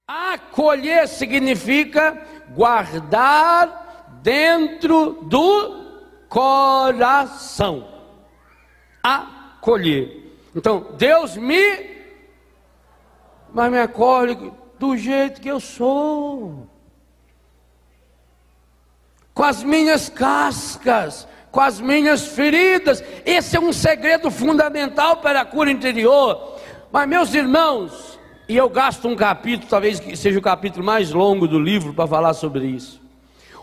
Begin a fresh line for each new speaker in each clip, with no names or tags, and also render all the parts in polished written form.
Acolher significa guardar dentro do coração. Acolher. Então, Deus mas me acolhe do jeito que eu sou, com as minhas cascas, com as minhas feridas. Esse é um segredo fundamental para a cura interior. Mas, meus irmãos, e eu gasto um capítulo, talvez que seja o capítulo mais longo do livro, para falar sobre isso.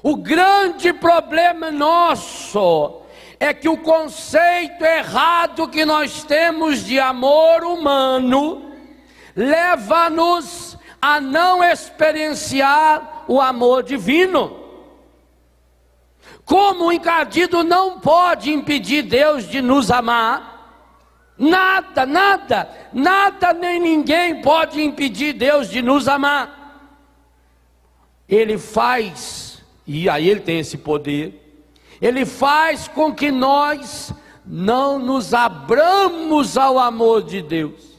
O grande problema nosso é que o conceito errado que nós temos de amor humano leva-nos a não experienciar o amor divino. Como o encardido não pode impedir Deus de nos amar, nada nem ninguém pode impedir Deus de nos amar. Ele faz, e aí ele tem esse poder, ele faz com que nós não nos abramos ao amor de Deus.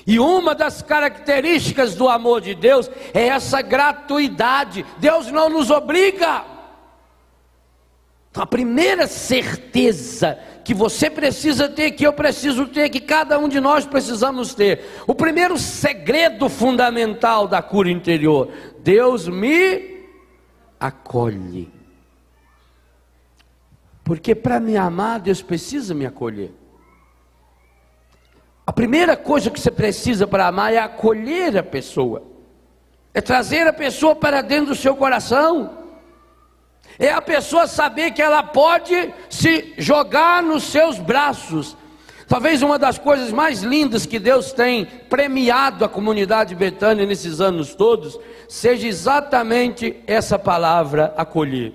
E uma das características do amor de Deus é essa gratuidade. Deus não nos obriga. Então, a primeira certeza que você precisa ter, que eu preciso ter, que cada um de nós precisamos ter, o primeiro segredo fundamental da cura interior: Deus me acolhe. Porque para me amar, Deus precisa me acolher. A primeira coisa que você precisa para amar é acolher a pessoa, é trazer a pessoa para dentro do seu coração, é a pessoa saber que ela pode se jogar nos seus braços. Talvez uma das coisas mais lindas que Deus tem premiado a comunidade de Betânia nesses anos todos seja exatamente essa palavra, acolher.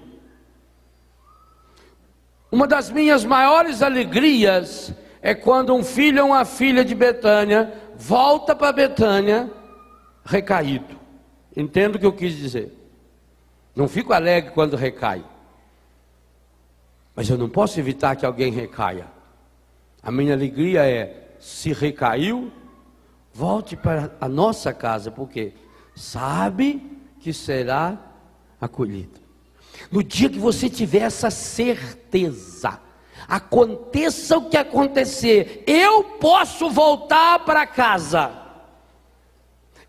Uma das minhas maiores alegrias é quando um filho ou uma filha de Betânia volta para Betânia recaído. Entendo o que eu quis dizer. Não fico alegre quando recai, mas eu não posso evitar que alguém recaia. A minha alegria é, se recaiu, volte para a nossa casa, porque sabe que será acolhido. No dia que você tiver essa certeza, aconteça o que acontecer, eu posso voltar para casa.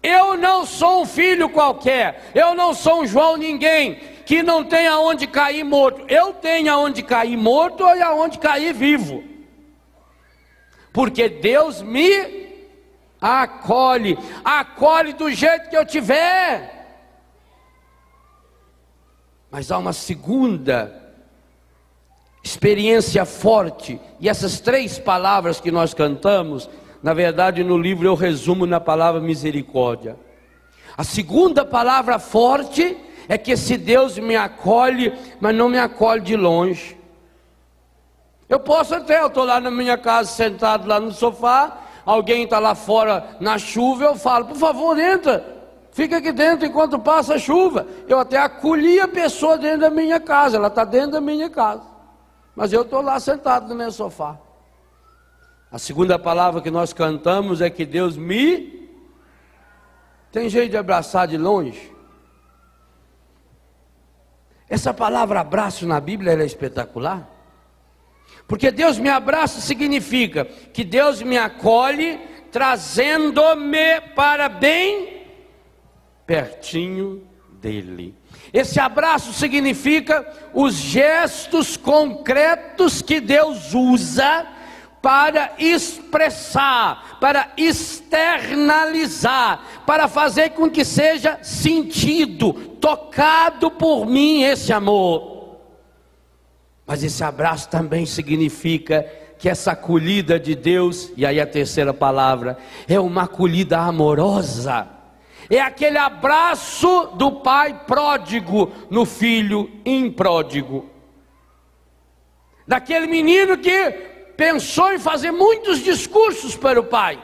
Eu não sou um filho qualquer, eu não sou um João ninguém, que não tem aonde cair morto. Eu tenho aonde cair morto e aonde cair vivo, porque Deus me acolhe do jeito que eu tiver. Mas há uma segunda experiência forte, e essas três palavras que nós cantamos, na verdade no livro eu resumo na palavra misericórdia. A segunda palavra forte é que esse Deus me acolhe, mas não me acolhe de longe. Eu estou lá na minha casa sentado lá no sofá, alguém está lá fora na chuva, eu falo, por favor entra, fica aqui dentro enquanto passa a chuva. Eu até acolhi a pessoa dentro da minha casa, ela está dentro da minha casa, mas eu estou lá sentado no meu sofá. A segunda palavra que nós cantamos é que Deus me... Tem jeito de abraçar de longe? Essa palavra abraço na Bíblia ela é espetacular, porque Deus me abraça significa que Deus me acolhe, trazendo-me para bem pertinho dele. Esse abraço significa os gestos concretos que Deus usa para expressar, para externalizar, para fazer com que seja sentido, tocado por mim esse amor. Mas esse abraço também significa que essa acolhida de Deus, e aí a terceira palavra, é uma acolhida amorosa. É aquele abraço do pai pródigo no filho impródigo, daquele menino que pensou em fazer muitos discursos para o pai,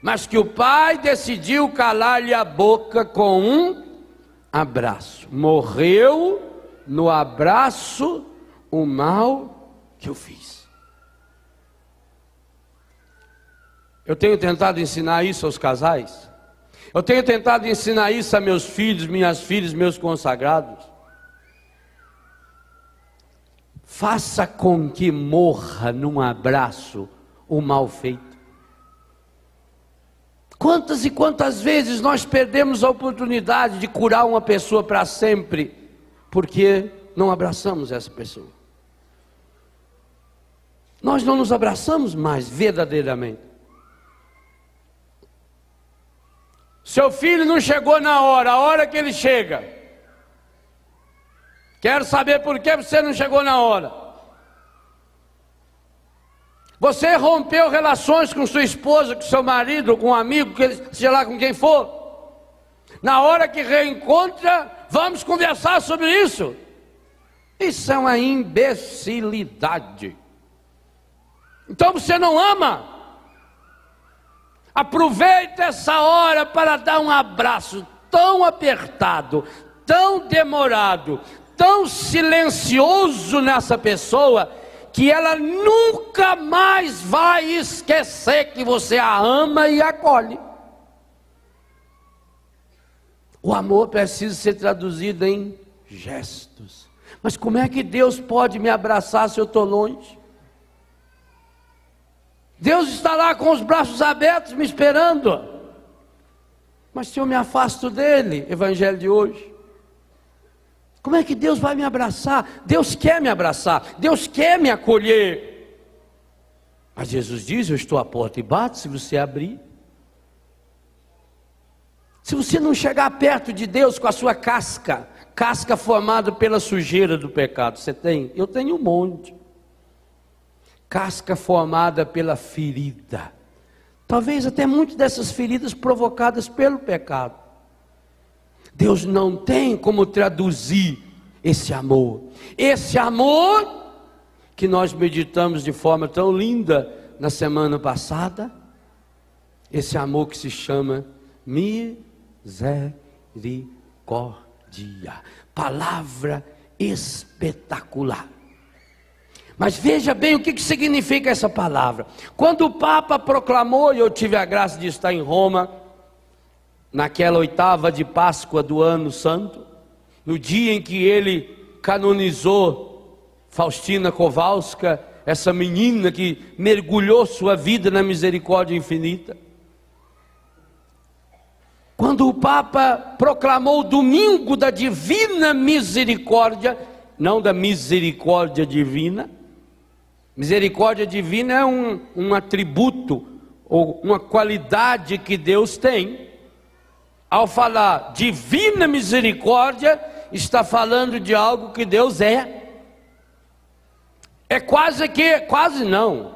mas que o pai decidiu calar-lhe a boca com um abraço. Morreu no abraço o mal que eu fiz. Eu tenho tentado ensinar isso aos casais, Eu tenho tentado ensinar isso a meus filhos, minhas filhas, meus consagrados. Faça com que morra num abraço o mal feito. Quantas e quantas vezes nós perdemos a oportunidade de curar uma pessoa para sempre, porque não abraçamos essa pessoa. Nós não nos abraçamos mais verdadeiramente. Seu filho não chegou na hora, a hora que ele chega. Quero saber por que você não chegou na hora. Você rompeu relações com sua esposa, com seu marido, com um amigo, seja lá com quem for. Na hora que reencontra, vamos conversar sobre isso. Isso é uma imbecilidade. Então você não ama. Aproveita essa hora para dar um abraço tão apertado, tão demorado, tão silencioso nessa pessoa, que ela nunca mais vai esquecer que você a ama e acolhe. O amor precisa ser traduzido em gestos. Mas como é que Deus pode me abraçar se eu estou longe? Deus está lá com os braços abertos me esperando. Mas se eu me afasto dele, evangelho de hoje, como é que Deus vai me abraçar? Deus quer me abraçar, Deus quer me acolher. Mas Jesus diz: eu estou à porta e bato, se você abrir. Se você não chegar perto de Deus com a sua casca formada pela sujeira do pecado, você tem? Eu tenho um monte. Casca formada pela ferida, talvez até muitas dessas feridas provocadas pelo pecado. Deus não tem como traduzir esse amor que nós meditamos de forma tão linda na semana passada, esse amor que se chama misericórdia, palavra espetacular. Mas veja bem o que significa essa palavra. Quando o Papa proclamou, e eu tive a graça de estar em Roma, naquela 8ª de Páscoa do ano santo, no dia em que ele canonizou Faustina Kowalska, essa menina que mergulhou sua vida na misericórdia infinita. Quando o Papa proclamou o domingo da divina misericórdia, não da misericórdia divina. Misericórdia divina é um atributo ou uma qualidade que Deus tem. Ao falar divina misericórdia, está falando de algo que Deus é. É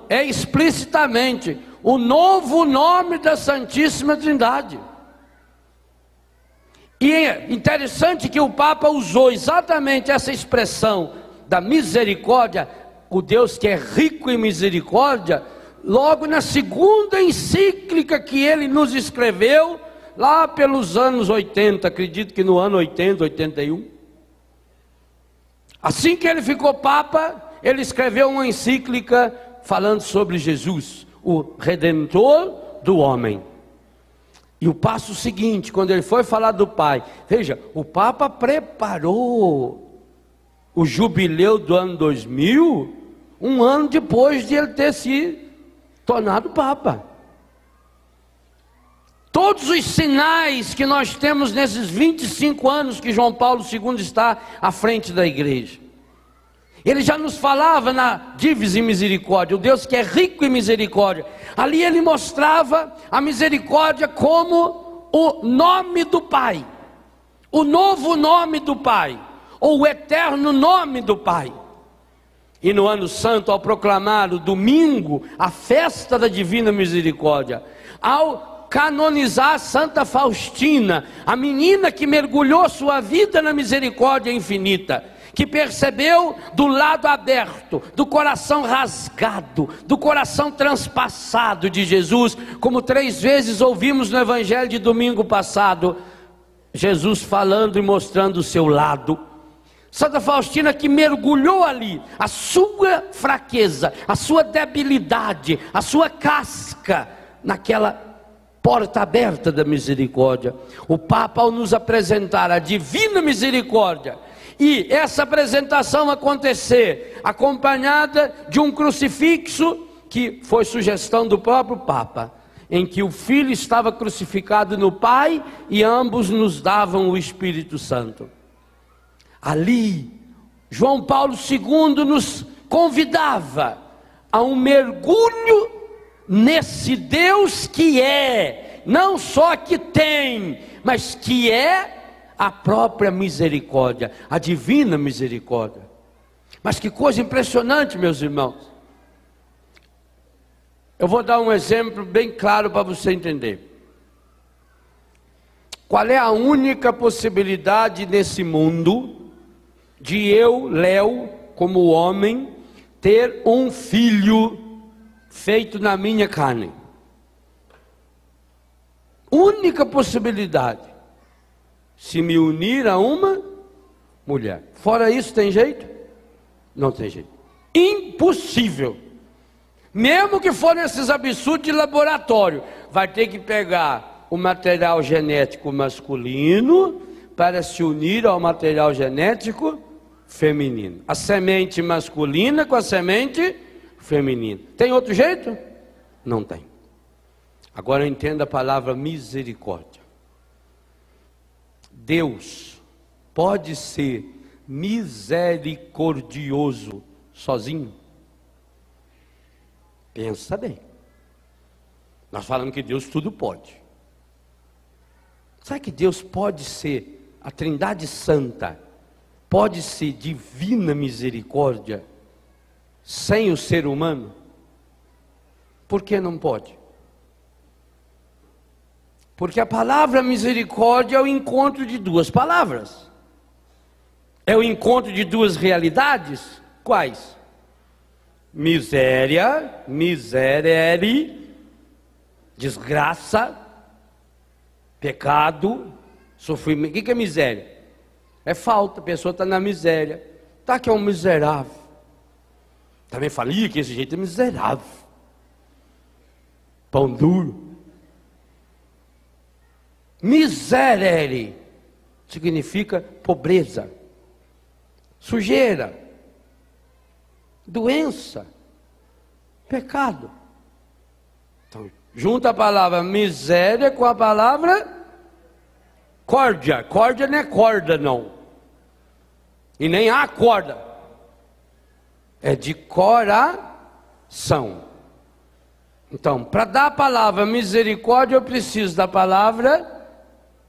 é explicitamente o novo nome da Santíssima Trindade. E é interessante que o Papa usou exatamente essa expressão da misericórdia, o Deus que é rico em misericórdia, logo na segunda encíclica que ele nos escreveu, lá pelos anos 80, acredito que no ano 80, 81. Assim que ele ficou Papa, ele escreveu uma encíclica falando sobre Jesus, o Redentor do homem. E o passo seguinte, quando ele foi falar do Pai, veja, o Papa preparou o jubileu do ano 2000, um ano depois de ele ter se tornado Papa. Todos os sinais que nós temos nesses 25 anos que João Paulo II está à frente da igreja, ele já nos falava na Dives e Misericórdia, o Deus que é rico em misericórdia. Ali ele mostrava a misericórdia como o nome do Pai, o novo nome do Pai, ou o eterno nome do Pai. E no ano santo, ao proclamar o domingo, a festa da divina misericórdia, ao canonizar Santa Faustina, a menina que mergulhou sua vida na misericórdia infinita, que percebeu do lado aberto, do coração rasgado, do coração transpassado de Jesus, como 3 vezes ouvimos no evangelho de domingo passado, Jesus falando e mostrando o seu lado. Santa Faustina que mergulhou ali, a sua fraqueza, a sua debilidade, a sua casca, naquela porta aberta da misericórdia. O Papa, ao nos apresentar a divina misericórdia, e essa apresentação acontecer acompanhada de um crucifixo, que foi sugestão do próprio Papa, em que o Filho estava crucificado no Pai e ambos nos davam o Espírito Santo. Ali, João Paulo II nos convidava a um mergulho nesse Deus que é, não só que tem, mas que é a própria misericórdia, a divina misericórdia. Mas que coisa impressionante, meus irmãos. Eu vou dar um exemplo bem claro para você entender. Qual é a única possibilidade nesse mundo de eu, Léo, como homem, ter um filho feito na minha carne? Única possibilidade. Se me unir a uma mulher. Fora isso, tem jeito? Não tem jeito. Impossível. Mesmo que for nesses absurdos de laboratório, vai ter que pegar o material genético masculino para se unir ao material genético feminino. A semente masculina com a semente feminina. Tem outro jeito? Não tem. Agora entenda a palavra misericórdia. Deus pode ser misericordioso sozinho? Pensa bem. Nós falamos que Deus tudo pode. Sabe que Deus pode ser, a Trindade Santa, pode ser divina misericórdia sem o ser humano? Por que não pode? Porque a palavra misericórdia é o encontro de duas palavras. É o encontro de duas realidades. Quais? Miséria, miserere, desgraça, pecado, sofrimento. O que é miséria? É falta, a pessoa está na miséria. Tá que é um miserável. Também falei que esse jeito é miserável. Pão duro. Miserere significa pobreza, sujeira, doença, pecado. Então, junta a palavra miséria com a palavra córdia. Córdia não é corda, não. E nem a corda. É de coração. Então, para dar a palavra misericórdia, eu preciso da palavra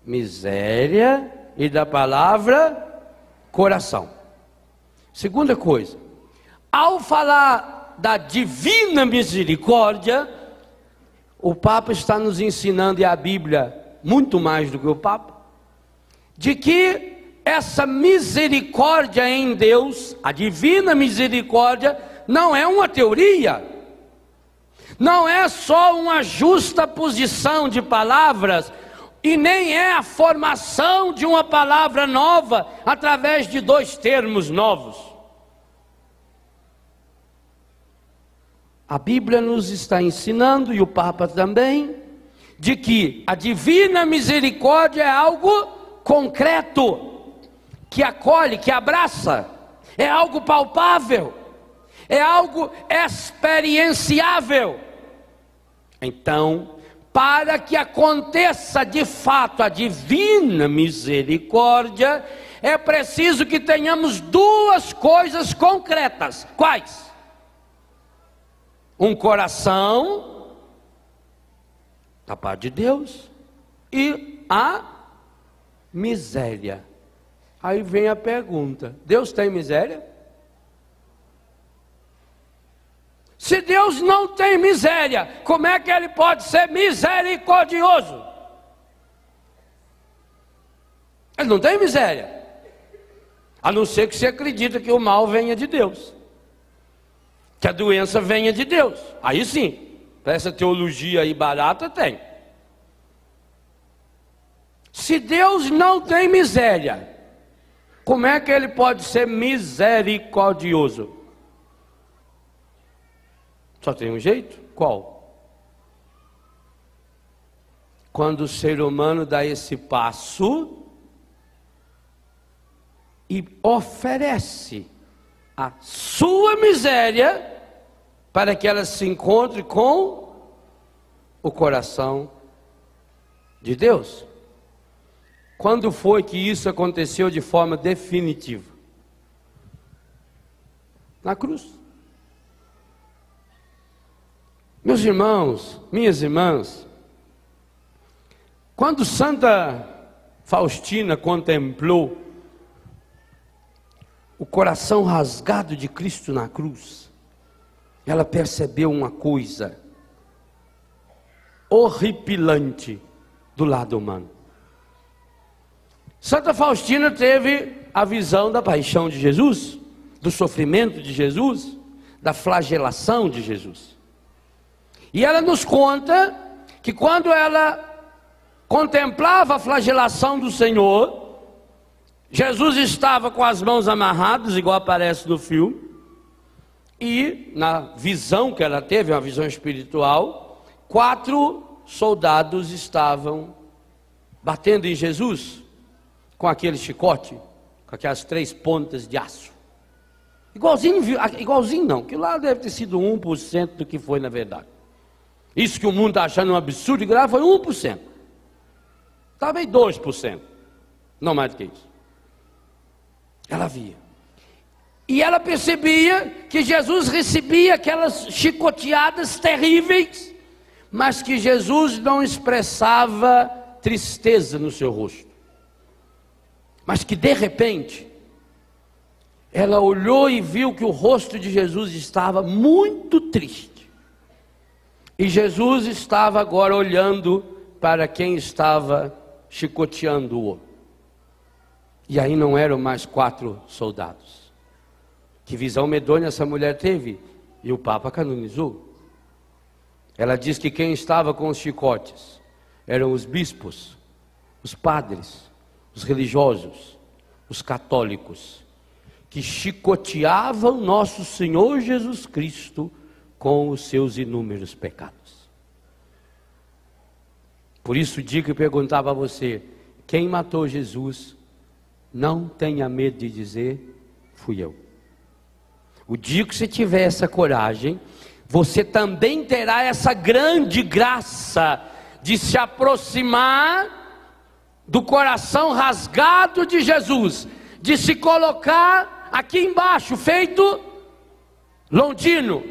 miséria e da palavra coração. Segunda coisa, ao falar da divina misericórdia, o Papa está nos ensinando, e a Bíblia muito mais do que o Papa, de que essa misericórdia em Deus, a divina misericórdia, não é uma teoria, não é só uma justa posição de palavras, e nem é a formação de uma palavra nova através de dois termos novos. A Bíblia nos está ensinando, e o Papa também, de que a divina misericórdia é algo concreto, que acolhe, que abraça, é algo palpável, é algo experienciável. Então, para que aconteça de fato a divina misericórdia, é preciso que tenhamos duas coisas concretas. Quais? Um coração da parte de Deus e a miséria. Aí vem a pergunta: Deus tem miséria? Se Deus não tem miséria, como é que Ele pode ser misericordioso? Ele não tem miséria, a não ser que você acredita que o mal venha de Deus, que a doença venha de Deus. Aí sim, para essa teologia aí barata tem. Se Deus não tem miséria, como é que Ele pode ser misericordioso? Só tem um jeito? Qual? quando o ser humano dá esse passo e oferece a sua miséria para que ela se encontre com o coração de Deus. Quando foi que isso aconteceu de forma definitiva? Na cruz. Meus irmãos, minhas irmãs, quando Santa Faustina contemplou o coração rasgado de Cristo na cruz, ela percebeu uma coisa horripilante do lado humano. Santa Faustina teve a visão da paixão de Jesus, do sofrimento de Jesus, da flagelação de Jesus. E ela nos conta que quando ela contemplava a flagelação do Senhor, Jesus estava com as mãos amarradas, igual aparece no filme, e na visão que ela teve, uma visão espiritual, 4 soldados estavam batendo em Jesus com aquele chicote, com aquelas 3 pontas de aço. Igualzinho não, que lá deve ter sido 1% do que foi na verdade. Isso que o mundo está achando um absurdo e grave foi 1%. Talvez 2%. Não mais do que isso. Ela via. E ela percebia que Jesus recebia aquelas chicoteadas terríveis, mas que Jesus não expressava tristeza no seu rosto. Mas que de repente, ela olhou e viu que o rosto de Jesus estava muito triste. E Jesus estava agora olhando para quem estava chicoteando-o. E aí não eram mais 4 soldados. Que visão medonha essa mulher teve? E o Papa canonizou. Ela diz que quem estava com os chicotes eram os bispos, os padres, os religiosos, os católicos, que chicoteavam nosso Senhor Jesus Cristo com os seus inúmeros pecados. Por isso o dia que eu perguntava a você, quem matou Jesus, não tenha medo de dizer, fui eu. O dia que você tiver essa coragem, você também terá essa grande graça de se aproximar do coração rasgado de Jesus, de se colocar aqui embaixo, feito Londino,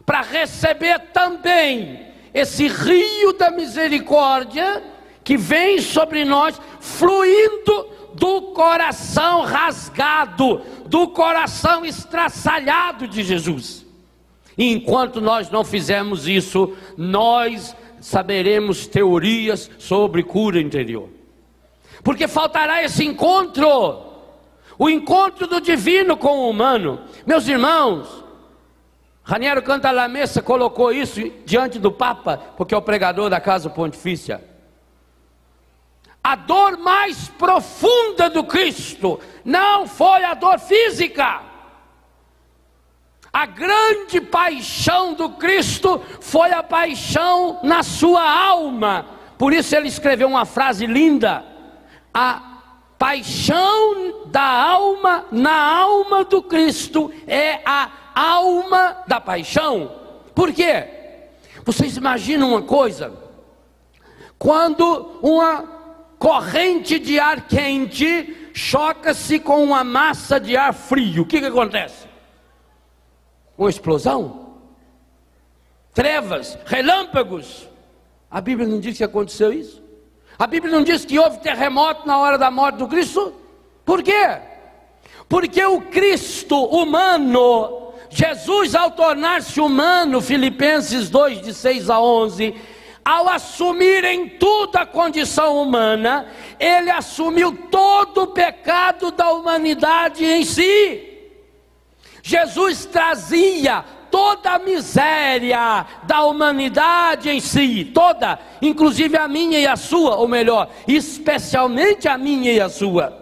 para receber também esse rio da misericórdia que vem sobre nós, fluindo do coração rasgado, do coração estraçalhado de Jesus. E enquanto nós não fizermos isso, nós saberemos teorias sobre cura interior, porque faltará esse encontro, o encontro do divino com o humano. Meus irmãos, Raniero Cantalamessa colocou isso diante do Papa, porque é o pregador da Casa Pontifícia. A dor mais profunda do Cristo não foi a dor física. A grande paixão do Cristo foi a paixão na sua alma. Por isso ele escreveu uma frase linda: a paixão da alma na alma do Cristo é a alma da paixão. Por quê? Vocês imaginam uma coisa? Quando uma corrente de ar quente choca-se com uma massa de ar frio, o que acontece? Uma explosão? Trevas, relâmpagos. A Bíblia não diz que aconteceu isso? A Bíblia não diz que houve terremoto na hora da morte do Cristo? Por quê? Porque o Cristo humano, Jesus, ao tornar-se humano, Filipenses 2, de 6 a 11, ao assumir em tudo a condição humana, ele assumiu todo o pecado da humanidade em si. Jesus trazia toda a miséria da humanidade em si, toda, inclusive a minha e a sua, ou melhor, especialmente a minha e a sua.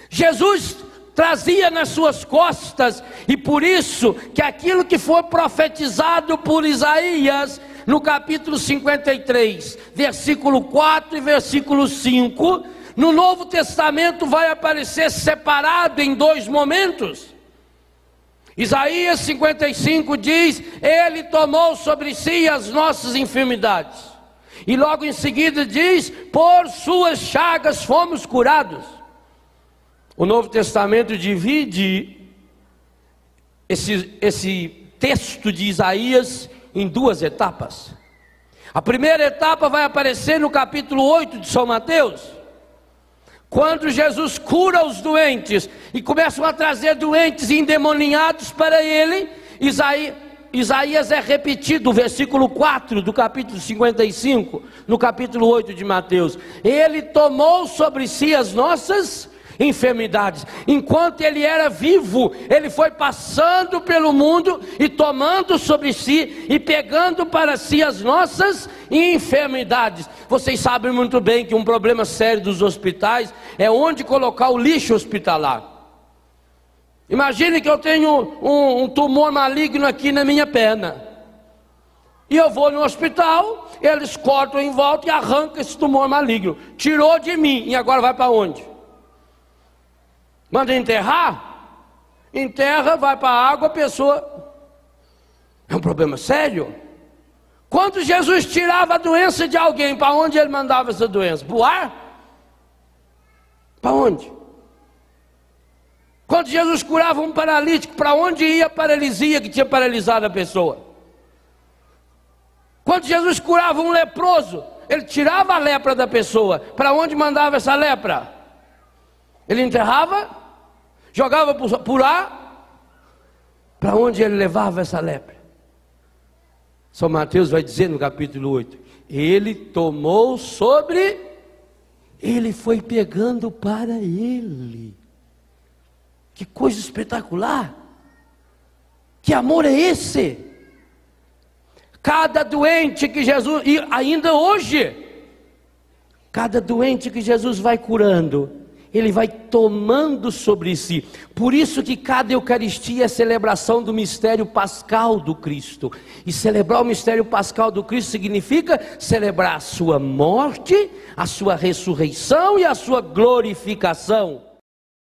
Jesus trazia nas suas costas, e por isso que aquilo que foi profetizado por Isaías, no capítulo 53, versículo 4 e versículo 5, no Novo Testamento vai aparecer separado em dois momentos. Isaías 55 diz: Ele tomou sobre si as nossas enfermidades. E logo em seguida diz: por suas chagas fomos curados. O Novo Testamento divide esse texto de Isaías em duas etapas. A primeira etapa vai aparecer no capítulo 8 de São Mateus, quando Jesus cura os doentes e começam a trazer doentes endemoniados para ele. Isaías é repetido, o versículo 4 do capítulo 55, no capítulo 8 de Mateus. Ele tomou sobre si as nossas enfermidades. Enquanto ele era vivo, ele foi passando pelo mundo e tomando sobre si e pegando para si as nossas enfermidades. Vocês sabem muito bem que um problema sério dos hospitais é onde colocar o lixo hospitalar. Imagine que eu tenho um tumor maligno aqui na minha perna, e eu vou no hospital, eles cortam em volta e arrancam esse tumor maligno. Tirou de mim, e agora vai para onde? Manda enterrar? Enterra, vai para a água, a pessoa... É um problema sério. Quando Jesus tirava a doença de alguém, para onde ele mandava essa doença? Para o ar? Para onde? Quando Jesus curava um paralítico, para onde ia a paralisia que tinha paralisado a pessoa? Quando Jesus curava um leproso, ele tirava a lepra da pessoa, para onde mandava essa lepra? Ele enterrava? Jogava por ar? Para onde ele levava essa lepra? São Mateus vai dizer no capítulo 8: ele tomou sobre, ele foi pegando para ele. Que coisa espetacular! Que amor é esse? Cada doente que Jesus, e ainda hoje, cada doente que Jesus vai curando, ele vai tomando sobre si. Por isso que cada Eucaristia é celebração do mistério pascal do Cristo. E celebrar o mistério pascal do Cristo significa celebrar a sua morte, a sua ressurreição e a sua glorificação.